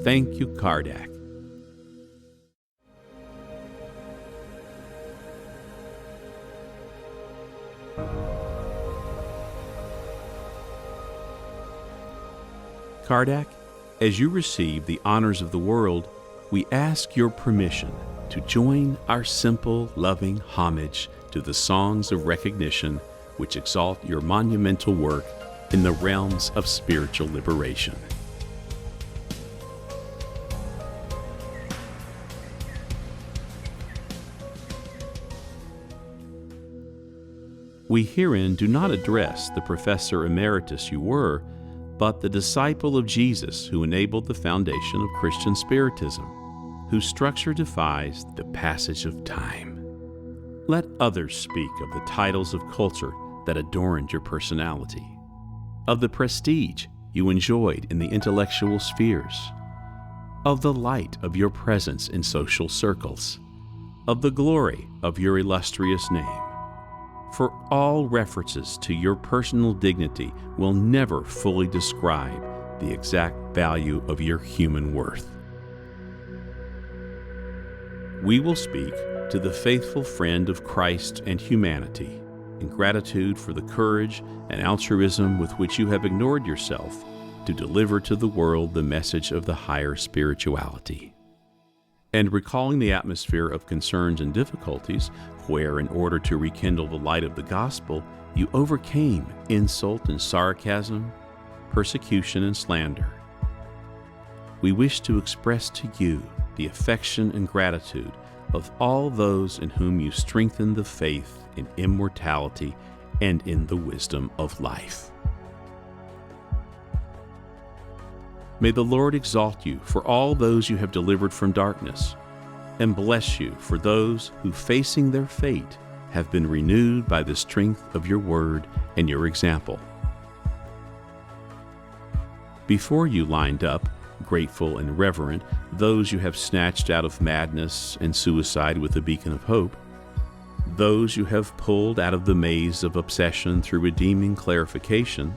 Thank you, Kardec. Kardec, as you receive the honors of the world, we ask your permission to join our simple, loving homage to the songs of recognition which exalt your monumental work in the realms of spiritual liberation. We herein do not address the Professor Emeritus you were, but the disciple of Jesus who enabled the foundation of Christian Spiritism, whose structure defies the passage of time. Let others speak of the titles of culture that adorned your personality, of the prestige you enjoyed in the intellectual spheres, of the light of your presence in social circles, of the glory of your illustrious name. For all references to your personal dignity will never fully describe the exact value of your human worth. We will speak to the faithful friend of Christ and humanity in gratitude for the courage and altruism with which you have ignored yourself to deliver to the world the message of the higher spirituality. And recalling the atmosphere of concerns and difficulties where, in order to rekindle the light of the gospel, you overcame insult and sarcasm, persecution and slander. We wish to express to you the affection and gratitude of all those in whom you strengthen the faith in immortality and in the wisdom of life. May the Lord exalt you for all those you have delivered from darkness, and bless you for those who, facing their fate, have been renewed by the strength of your word and your example. Before you lined up, grateful and reverent, those you have snatched out of madness and suicide with a beacon of hope, those you have pulled out of the maze of obsession through redeeming clarification,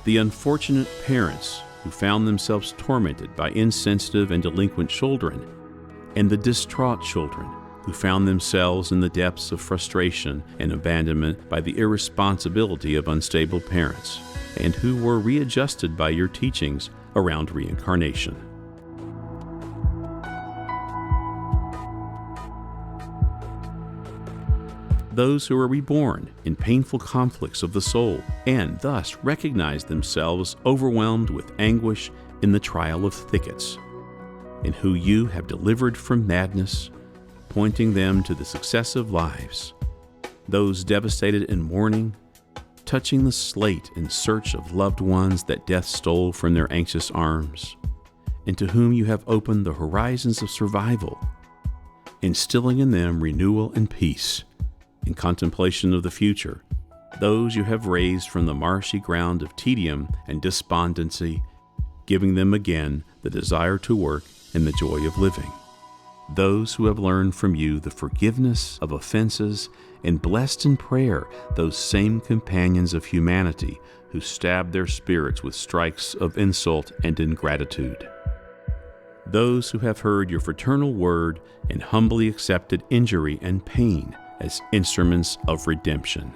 the unfortunate parents who found themselves tormented by insensitive and delinquent children, and the distraught children who found themselves in the depths of frustration and abandonment by the irresponsibility of unstable parents, and who were readjusted by your teachings around reincarnation. Those who are reborn in painful conflicts of the soul and thus recognize themselves overwhelmed with anguish in the trial of thickets, and who you have delivered from madness, pointing them to the successive lives. Those devastated in mourning, touching the slate in search of loved ones that death stole from their anxious arms, and to whom you have opened the horizons of survival, instilling in them renewal and peace in contemplation of the future. Those you have raised from the marshy ground of tedium and despondency, giving them again the desire to work and the joy of living. Those who have learned from you the forgiveness of offenses and blessed in prayer those same companions of humanity who stabbed their spirits with strikes of insult and ingratitude. Those who have heard your fraternal word and humbly accepted injury and pain as instruments of redemption.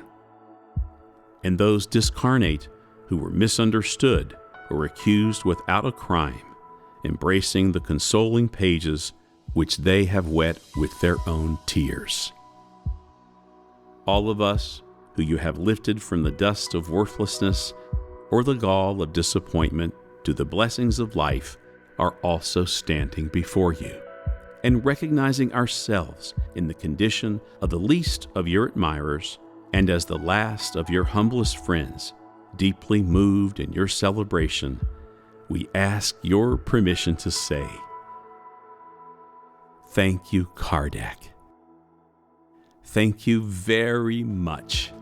And those discarnate who were misunderstood or accused without a crime, embracing the consoling pages which they have wet with their own tears. All of us who you have lifted from the dust of worthlessness or the gall of disappointment to the blessings of life are also standing before you, and recognizing ourselves in the condition of the least of your admirers and as the last of your humblest friends, deeply moved in your celebration, we ask your permission to say, thank you, Kardec. Thank you very much.